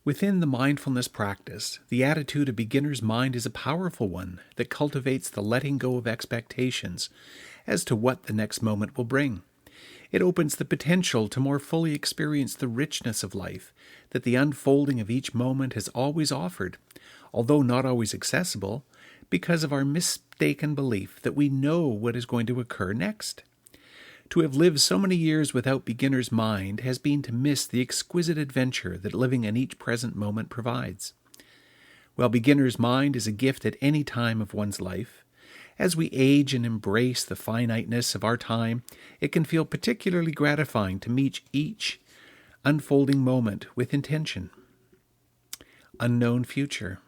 Within the mindfulness practice, the attitude of beginner's mind is a powerful one that cultivates the letting go of expectations as to what the next moment will bring. It opens the potential to more fully experience the richness of life that the unfolding of each moment has always offered, although not always accessible, because of our mistaken belief that we know what is going to occur next. To have lived so many years without beginner's mind has been to miss the exquisite adventure that living in each present moment provides. While beginner's mind is a gift at any time of one's life, as we age and embrace the finiteness of our time, it can feel particularly gratifying to meet each unfolding moment with intention. Unknown future.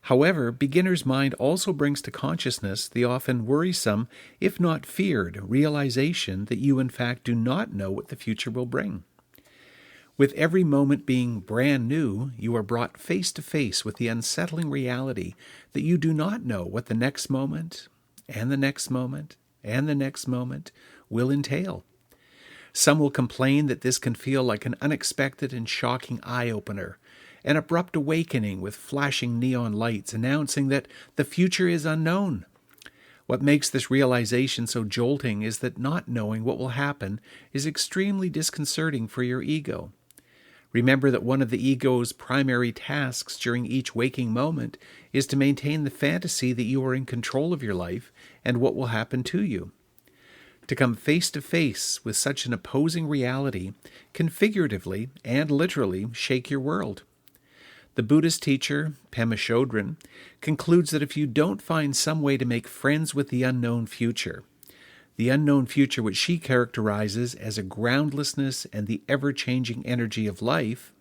However, beginner's mind also brings to consciousness the often worrisome, if not feared, realization that you in fact do not know what the future will bring. With every moment being brand new, you are brought face to face with the unsettling reality that you do not know what the next moment, and the next moment, and the next moment will entail. Some will complain that this can feel like an unexpected and shocking eye-opener, an abrupt awakening with flashing neon lights announcing that the future is unknown. What makes this realization so jolting is that not knowing what will happen is extremely disconcerting for your ego. Remember that one of the ego's primary tasks during each waking moment is to maintain the fantasy that you are in control of your life and what will happen to you. To come face to face with such an opposing reality can figuratively and literally shake your world. The Buddhist teacher, Pema Chodron, concludes that if you don't find some way to make friends with the unknown future which she characterizes as a groundlessness and the ever-changing energy of life,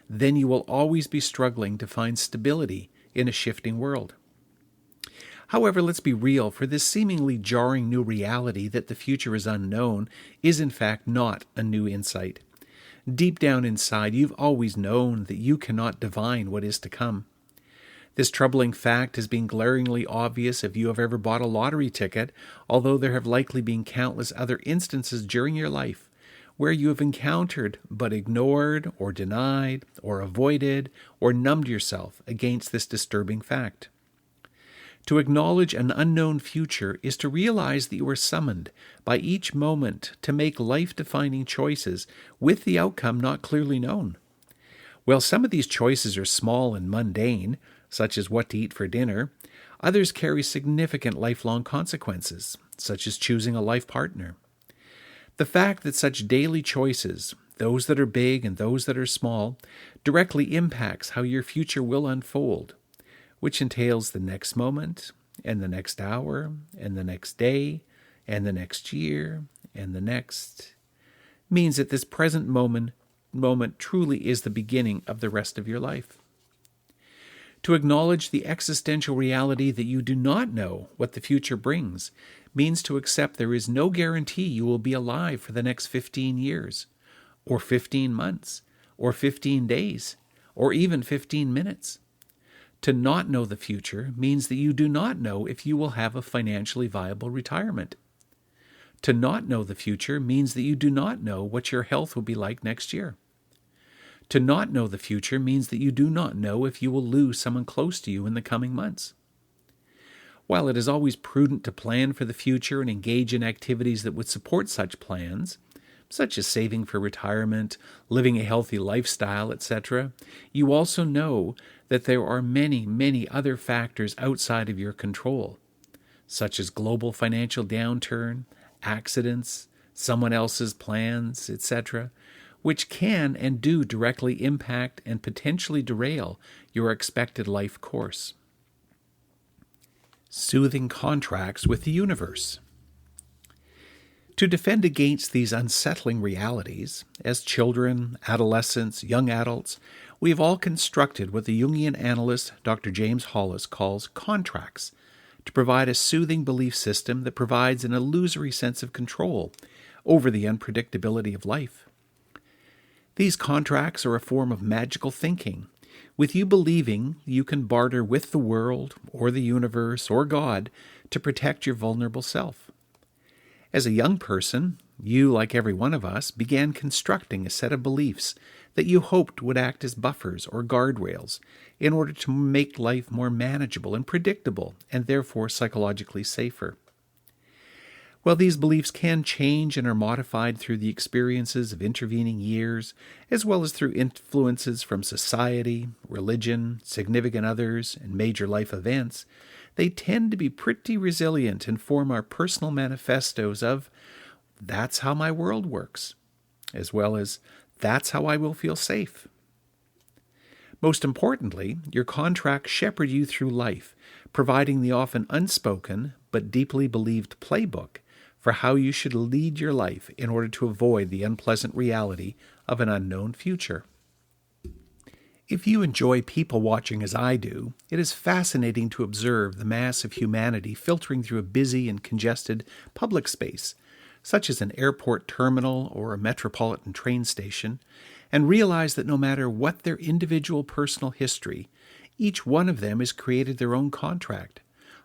then you will always be struggling to find stability in a shifting world. However, let's be real, for this seemingly jarring new reality that the future is unknown is in fact not a new insight. Deep down inside, you've always known that you cannot divine what is to come. This troubling fact has been glaringly obvious if you have ever bought a lottery ticket, although there have likely been countless other instances during your life where you have encountered but ignored or denied or avoided or numbed yourself against this disturbing fact. To acknowledge an unknown future is to realize that you are summoned by each moment to make life-defining choices with the outcome not clearly known. While some of these choices are small and mundane, such as what to eat for dinner, others carry significant lifelong consequences, such as choosing a life partner. The fact that such daily choices, those that are big and those that are small, directly impacts how your future will unfold, which entails the next moment, and the next hour, and the next day, and the next year, and the next, means that this present moment truly is the beginning of the rest of your life. To acknowledge the existential reality that you do not know what the future brings means to accept there is no guarantee you will be alive for the next 15 years, or 15 months, or 15 days, or even 15 minutes. To not know the future means that you do not know if you will have a financially viable retirement. To not know the future means that you do not know what your health will be like next year. To not know the future means that you do not know if you will lose someone close to you in the coming months. While it is always prudent to plan for the future and engage in activities that would support such plans, such as saving for retirement, living a healthy lifestyle, etc., you also know that there are many, many other factors outside of your control, such as global financial downturn, accidents, someone else's plans, etc., which can and do directly impact and potentially derail your expected life course. Soothing contracts with the universe. To defend against these unsettling realities, as children, adolescents, young adults, we have all constructed what the Jungian analyst Dr. James Hollis calls contracts, to provide a soothing belief system that provides an illusory sense of control over the unpredictability of life. These contracts are a form of magical thinking, with you believing you can barter with the world, or the universe, or God to protect your vulnerable self. As a young person, you, like every one of us, began constructing a set of beliefs that you hoped would act as buffers or guardrails in order to make life more manageable and predictable, and therefore psychologically safer. While these beliefs can change and are modified through the experiences of intervening years, as well as through influences from society, religion, significant others, and major life events, they tend to be pretty resilient and form our personal manifestos of, "That's how my world works," as well as, "That's how I will feel safe." Most importantly, your contracts shepherd you through life, providing the often unspoken but deeply believed playbook for how you should lead your life in order to avoid the unpleasant reality of an unknown future. If you enjoy people watching as I do, it is fascinating to observe the mass of humanity filtering through a busy and congested public space, such as an airport terminal or a metropolitan train station, and realize that no matter what their individual personal history, each one of them has created their own contract,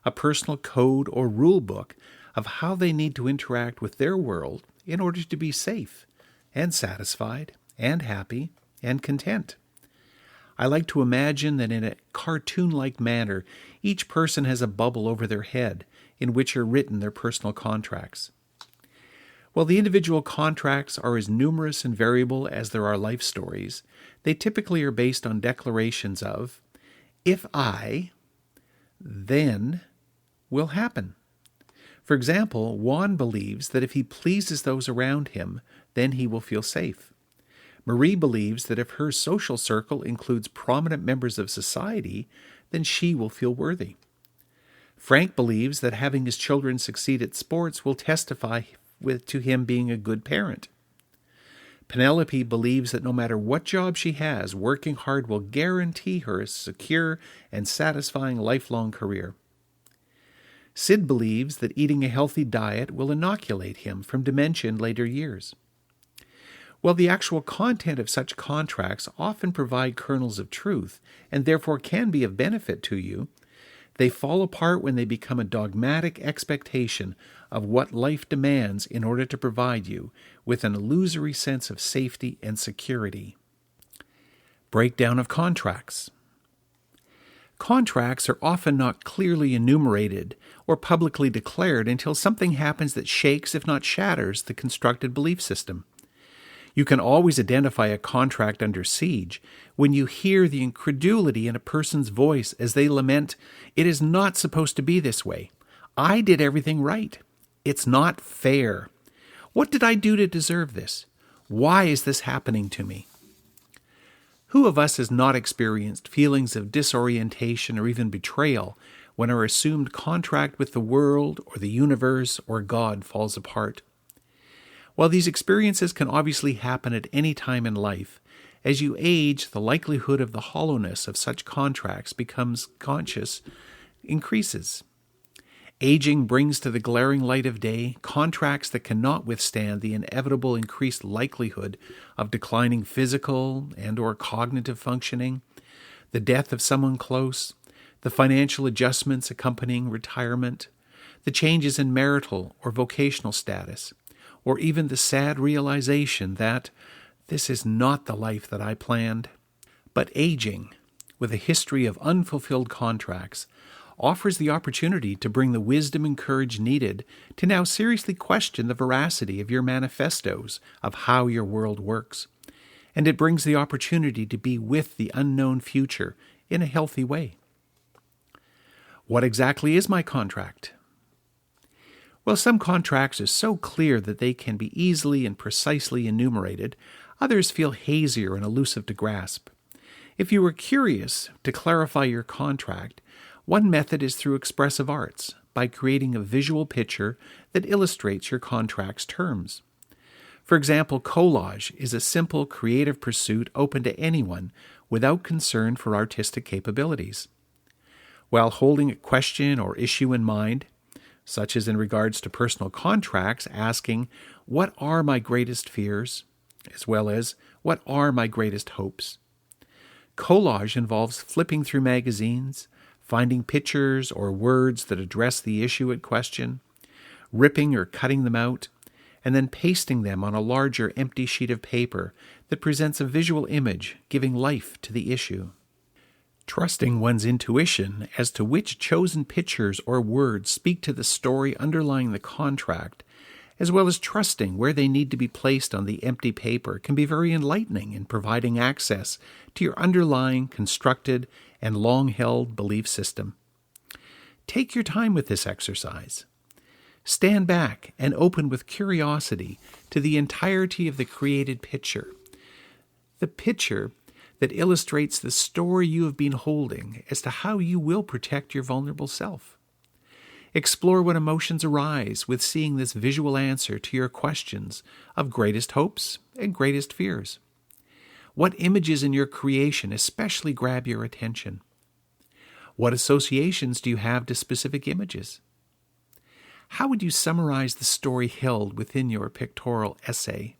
a personal code or rule book of how they need to interact with their world in order to be safe and satisfied and happy and content. I like to imagine that in a cartoon-like manner, each person has a bubble over their head in which are written their personal contracts. While the individual contracts are as numerous and variable as there are life stories, they typically are based on declarations of, "If I, then will happen." For example, Juan believes that if he pleases those around him, then he will feel safe. Marie believes that if her social circle includes prominent members of society, then she will feel worthy. Frank believes that having his children succeed at sports will testify to him being a good parent. Penelope believes that no matter what job she has, working hard will guarantee her a secure and satisfying lifelong career. Sid believes that eating a healthy diet will inoculate him from dementia in later years. While the actual content of such contracts often provide kernels of truth and therefore can be of benefit to you, they fall apart when they become a dogmatic expectation of what life demands in order to provide you with an illusory sense of safety and security. Breakdown of contracts. Contracts are often not clearly enumerated or publicly declared until something happens that shakes, if not shatters, the constructed belief system. You can always identify a contract under siege when you hear the incredulity in a person's voice as they lament, "It is not supposed to be this way. I did everything right. It's not fair. What did I do to deserve this? Why is this happening to me?" Who of us has not experienced feelings of disorientation or even betrayal when our assumed contract with the world or the universe or God falls apart? While these experiences can obviously happen at any time in life, as you age, the likelihood of the hollowness of such contracts becomes increases. Aging brings to the glaring light of day contracts that cannot withstand the inevitable increased likelihood of declining physical and or cognitive functioning, the death of someone close, the financial adjustments accompanying retirement, the changes in marital or vocational status, or even the sad realization that this is not the life that I planned. But aging, with a history of unfulfilled contracts, offers the opportunity to bring the wisdom and courage needed to now seriously question the veracity of your manifestos of how your world works. And it brings the opportunity to be with the unknown future in a healthy way. What exactly is my contract? Well, some contracts are so clear that they can be easily and precisely enumerated. Others feel hazier and elusive to grasp. If you were curious to clarify your contract, one method is through expressive arts, by creating a visual picture that illustrates your contract's terms. For example, collage is a simple creative pursuit open to anyone without concern for artistic capabilities. While holding a question or issue in mind, such as in regards to personal contracts, asking, "What are my greatest fears?" as well as, "What are my greatest hopes?" Collage involves flipping through magazines, finding pictures or words that address the issue at question, ripping or cutting them out, and then pasting them on a larger empty sheet of paper that presents a visual image giving life to the issue. Trusting one's intuition as to which chosen pictures or words speak to the story underlying the contract, as well as trusting where they need to be placed on the empty paper, can be very enlightening in providing access to your underlying, constructed, and long-held belief system. Take your time with this exercise. Stand back and open with curiosity to the entirety of the created picture. The picture that illustrates the story you have been holding as to how you will protect your vulnerable self. Explore what emotions arise with seeing this visual answer to your questions of greatest hopes and greatest fears. What images in your creation especially grab your attention? What associations do you have to specific images? How would you summarize the story held within your pictorial essay?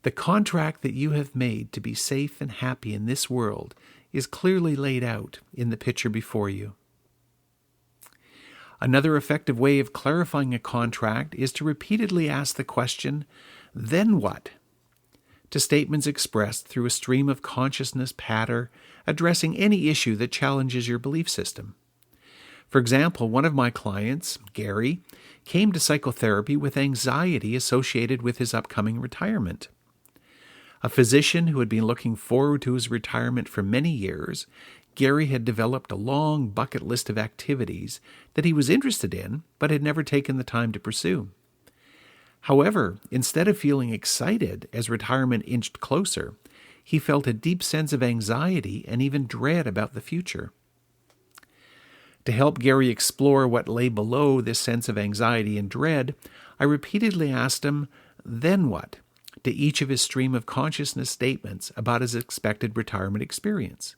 The contract that you have made to be safe and happy in this world is clearly laid out in the picture before you. Another effective way of clarifying a contract is to repeatedly ask the question, "Then what?" to statements expressed through a stream of consciousness pattern addressing any issue that challenges your belief system. For example, one of my clients, Gary, came to psychotherapy with anxiety associated with his upcoming retirement. A physician who had been looking forward to his retirement for many years, Gary had developed a long bucket list of activities that he was interested in but had never taken the time to pursue. However, instead of feeling excited as retirement inched closer, he felt a deep sense of anxiety and even dread about the future. To help Gary explore what lay below this sense of anxiety and dread, I repeatedly asked him, "Then what?" to each of his stream of consciousness statements about his expected retirement experience.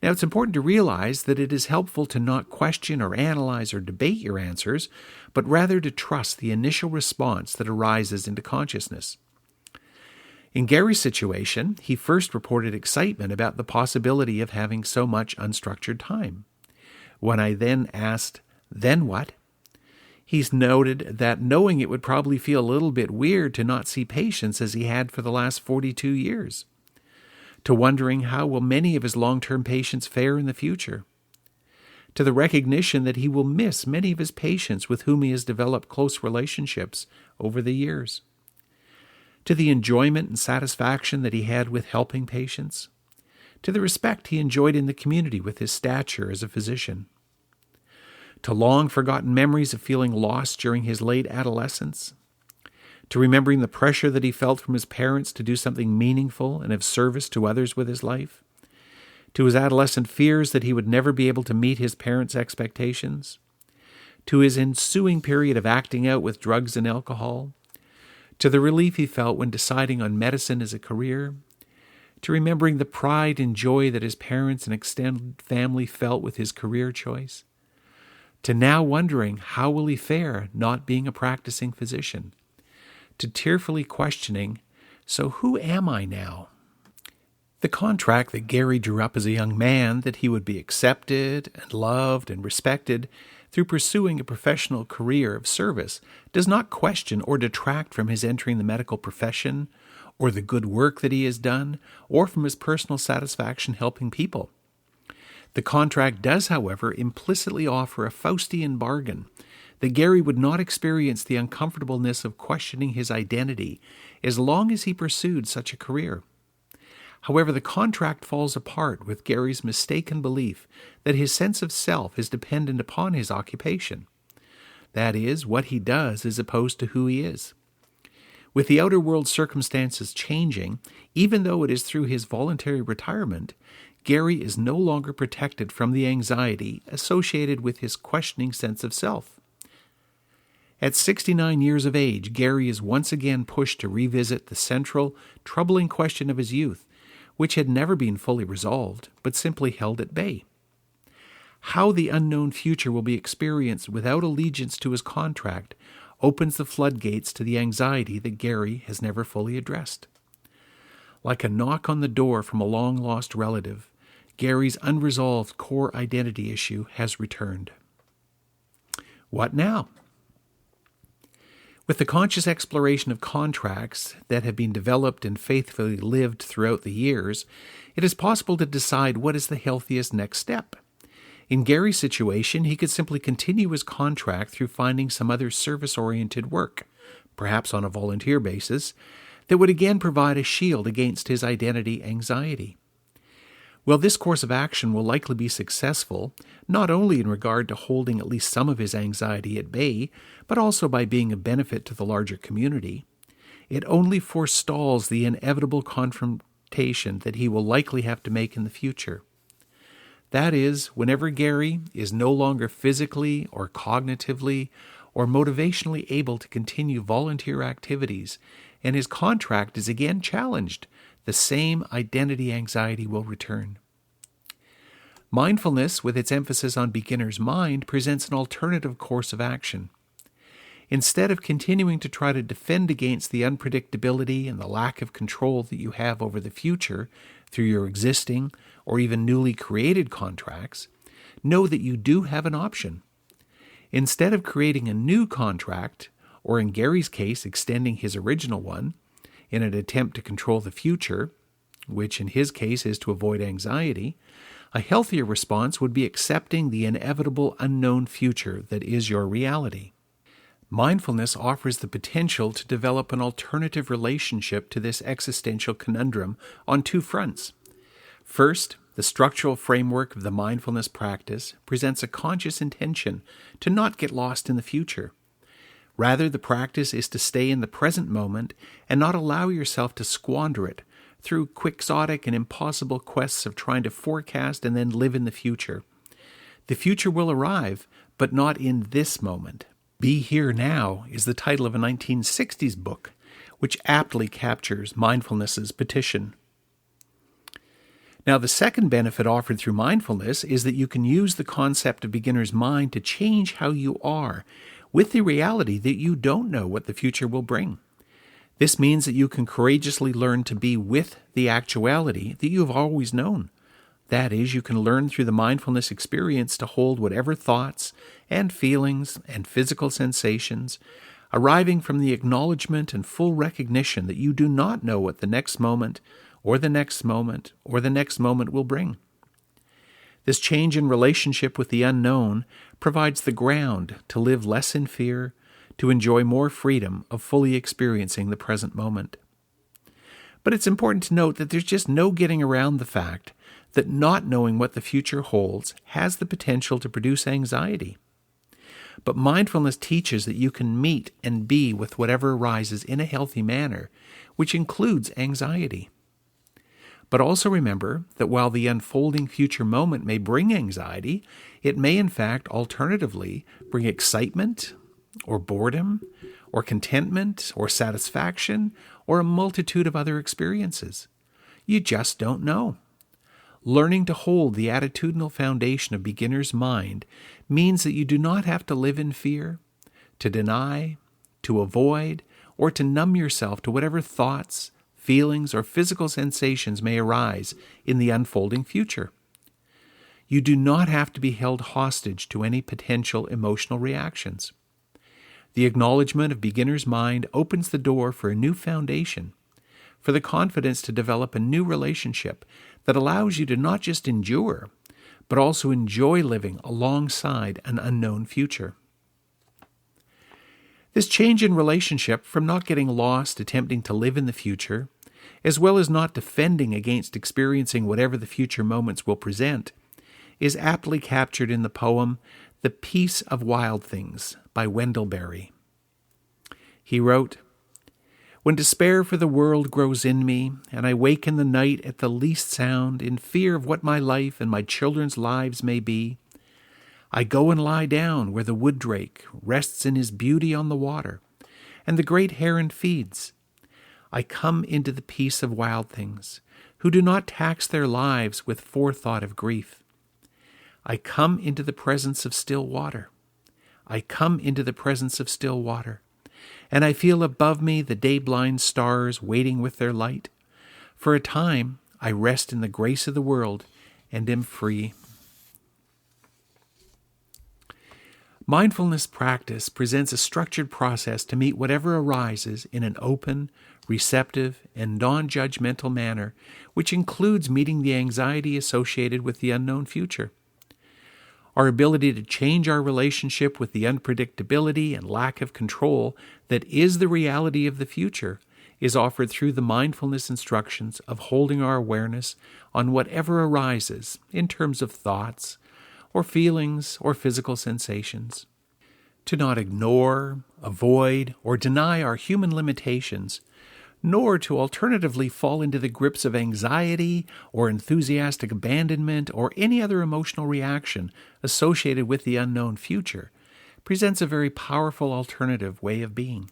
Now, it's important to realize that it is helpful to not question or analyze or debate your answers, but rather to trust the initial response that arises into consciousness. In Gary's situation, he first reported excitement about the possibility of having so much unstructured time. When I then asked, "Then what?" he's noted that knowing it would probably feel a little bit weird to not see patients as he had for the last 42 years, to wondering how will many of his long-term patients fare in the future, to the recognition that he will miss many of his patients with whom he has developed close relationships over the years, to the enjoyment and satisfaction that he had with helping patients, to the respect he enjoyed in the community with his stature as a physician, to long-forgotten memories of feeling lost during his late adolescence, to remembering the pressure that he felt from his parents to do something meaningful and of service to others with his life, to his adolescent fears that he would never be able to meet his parents' expectations, to his ensuing period of acting out with drugs and alcohol, to the relief he felt when deciding on medicine as a career, to remembering the pride and joy that his parents and extended family felt with his career choice, to now wondering how will he fare not being a practicing physician, to tearfully questioning, "So who am I now?" The contract that Gary drew up as a young man that he would be accepted and loved and respected through pursuing a professional career of service does not question or detract from his entering the medical profession, or the good work that he has done, or from his personal satisfaction helping people. The contract does, however, implicitly offer a Faustian bargain that Gary would not experience the uncomfortableness of questioning his identity as long as he pursued such a career. However, the contract falls apart with Gary's mistaken belief that his sense of self is dependent upon his occupation. That is, what he does as opposed to who he is. With the outer world circumstances changing, even though it is through his voluntary retirement, Gary is no longer protected from the anxiety associated with his questioning sense of self. At 69 years of age, Gary is once again pushed to revisit the central, troubling question of his youth, which had never been fully resolved, but simply held at bay. How the unknown future will be experienced without allegiance to his contract opens the floodgates to the anxiety that Gary has never fully addressed. Like a knock on the door from a long-lost relative, Gary's unresolved core identity issue has returned. What now? With the conscious exploration of contracts that have been developed and faithfully lived throughout the years, it is possible to decide what is the healthiest next step. In Gary's situation, he could simply continue his contract through finding some other service-oriented work, perhaps on a volunteer basis, that would again provide a shield against his identity anxiety. Well, this course of action will likely be successful, not only in regard to holding at least some of his anxiety at bay, but also by being a benefit to the larger community. It only forestalls the inevitable confrontation that he will likely have to make in the future. That is, whenever Gary is no longer physically or cognitively or motivationally able to continue volunteer activities, and his contract is again challenged, the same identity anxiety will return. Mindfulness, with its emphasis on beginner's mind, presents an alternative course of action. Instead of continuing to try to defend against the unpredictability and the lack of control that you have over the future through your existing or even newly created contracts, know that you do have an option. Instead of creating a new contract, or in Gary's case, extending his original one, in an attempt to control the future, which in his case is to avoid anxiety, a healthier response would be accepting the inevitable unknown future that is your reality. Mindfulness offers the potential to develop an alternative relationship to this existential conundrum on two fronts. First, the structural framework of the mindfulness practice presents a conscious intention to not get lost in the future. Rather, the practice is to stay in the present moment and not allow yourself to squander it through quixotic and impossible quests of trying to forecast and then live in the future. The future will arrive, but not in this moment. Be Here Now is the title of a 1960s book, which aptly captures mindfulness's petition. Now, the second benefit offered through mindfulness is that you can use the concept of beginner's mind to change how you are, with the reality that you don't know what the future will bring. This means that you can courageously learn to be with the actuality that you have always known. That is, you can learn through the mindfulness experience to hold whatever thoughts and feelings and physical sensations, arriving from the acknowledgement and full recognition that you do not know what the next moment or the next moment or the next moment will bring. This change in relationship with the unknown provides the ground to live less in fear, to enjoy more freedom of fully experiencing the present moment. But it's important to note that there's just no getting around the fact that not knowing what the future holds has the potential to produce anxiety. But mindfulness teaches that you can meet and be with whatever arises in a healthy manner, which includes anxiety. But also remember that while the unfolding future moment may bring anxiety, it may in fact alternatively bring excitement, or boredom, or contentment, or satisfaction, or a multitude of other experiences. You just don't know. Learning to hold the attitudinal foundation of beginner's mind means that you do not have to live in fear, to deny, to avoid, or to numb yourself to whatever thoughts, feelings, or physical sensations may arise in the unfolding future. You do not have to be held hostage to any potential emotional reactions. The acknowledgement of beginner's mind opens the door for a new foundation, for the confidence to develop a new relationship that allows you to not just endure, but also enjoy living alongside an unknown future. This change in relationship from not getting lost attempting to live in the future, as well as not defending against experiencing whatever the future moments will present, is aptly captured in the poem The Peace of Wild Things by Wendell Berry. He wrote, "When despair for the world grows in me, and I wake in the night at the least sound, in fear of what my life and my children's lives may be, I go and lie down where the wood drake rests in his beauty on the water, and the great heron feeds. I come into the peace of wild things, who do not tax their lives with forethought of grief. I come into the presence of still water. I come into the presence of still water, and I feel above me the day-blind stars waiting with their light. For a time I rest in the grace of the world and am free." Mindfulness practice presents a structured process to meet whatever arises in an open, receptive, and non-judgmental manner, which includes meeting the anxiety associated with the unknown future. Our ability to change our relationship with the unpredictability and lack of control that is the reality of the future is offered through the mindfulness instructions of holding our awareness on whatever arises in terms of thoughts, or feelings, or physical sensations. To not ignore, avoid, or deny our human limitations, nor to alternatively fall into the grips of anxiety or enthusiastic abandonment or any other emotional reaction associated with the unknown future, presents a very powerful alternative way of being.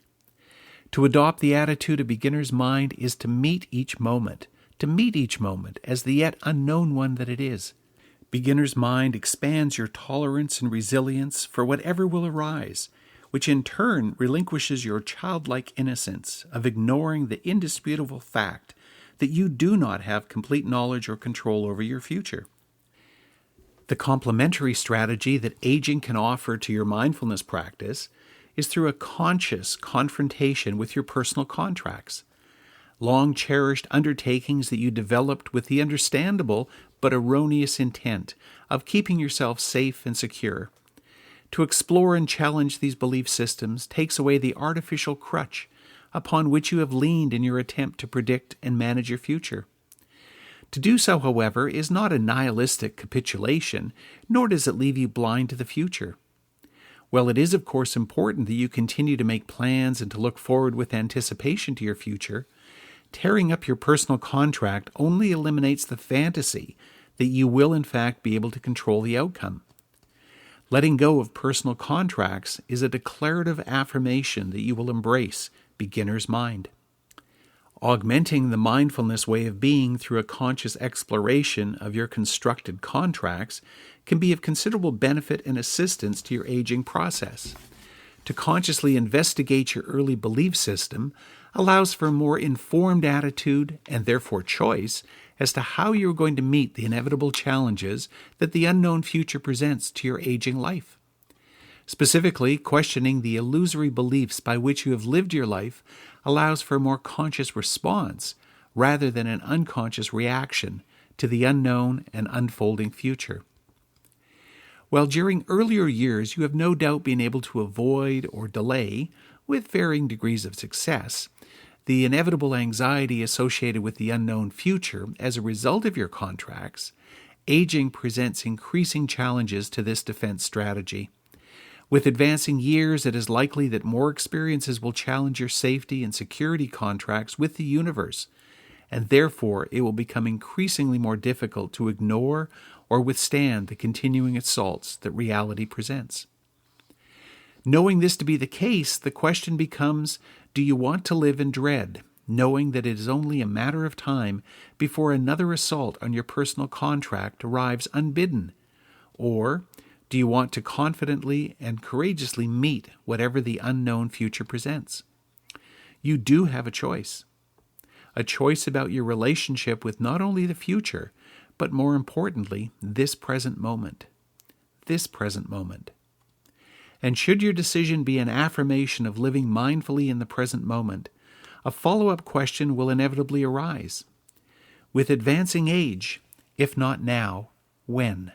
To adopt the attitude of beginner's mind is to meet each moment as the yet unknown one that it is. Beginner's mind expands your tolerance and resilience for whatever will arise, which in turn relinquishes your childlike innocence of ignoring the indisputable fact that you do not have complete knowledge or control over your future. The complementary strategy that aging can offer to your mindfulness practice is through a conscious confrontation with your personal contracts, long-cherished undertakings that you developed with the understandable but erroneous intent of keeping yourself safe and secure. To explore and challenge these belief systems takes away the artificial crutch upon which you have leaned in your attempt to predict and manage your future. To do so, however, is not a nihilistic capitulation, nor does it leave you blind to the future. While it is, of course, important that you continue to make plans and to look forward with anticipation to your future, tearing up your personal contract only eliminates the fantasy that you will in fact be able to control the outcome. Letting go of personal contracts is a declarative affirmation that you will embrace beginner's mind. Augmenting the mindfulness way of being through a conscious exploration of your constructed contracts can be of considerable benefit and assistance to your aging process. To consciously investigate your early belief system allows for a more informed attitude and therefore choice as to how you're going to meet the inevitable challenges that the unknown future presents to your aging life. Specifically, questioning the illusory beliefs by which you have lived your life allows for a more conscious response rather than an unconscious reaction to the unknown and unfolding future. While during earlier years you have no doubt been able to avoid or delay, with varying degrees of success, the inevitable anxiety associated with the unknown future as a result of your contracts, aging presents increasing challenges to this defense strategy. With advancing years, it is likely that more experiences will challenge your safety and security contracts with the universe, and therefore it will become increasingly more difficult to ignore or withstand the continuing assaults that reality presents. Knowing this to be the case, the question becomes, do you want to live in dread, knowing that it is only a matter of time before another assault on your personal contract arrives unbidden? Or do you want to confidently and courageously meet whatever the unknown future presents? You do have a choice about your relationship with not only the future, but more importantly, this present moment. And should your decision be an affirmation of living mindfully in the present moment, a follow-up question will inevitably arise. With advancing age, if not now, when?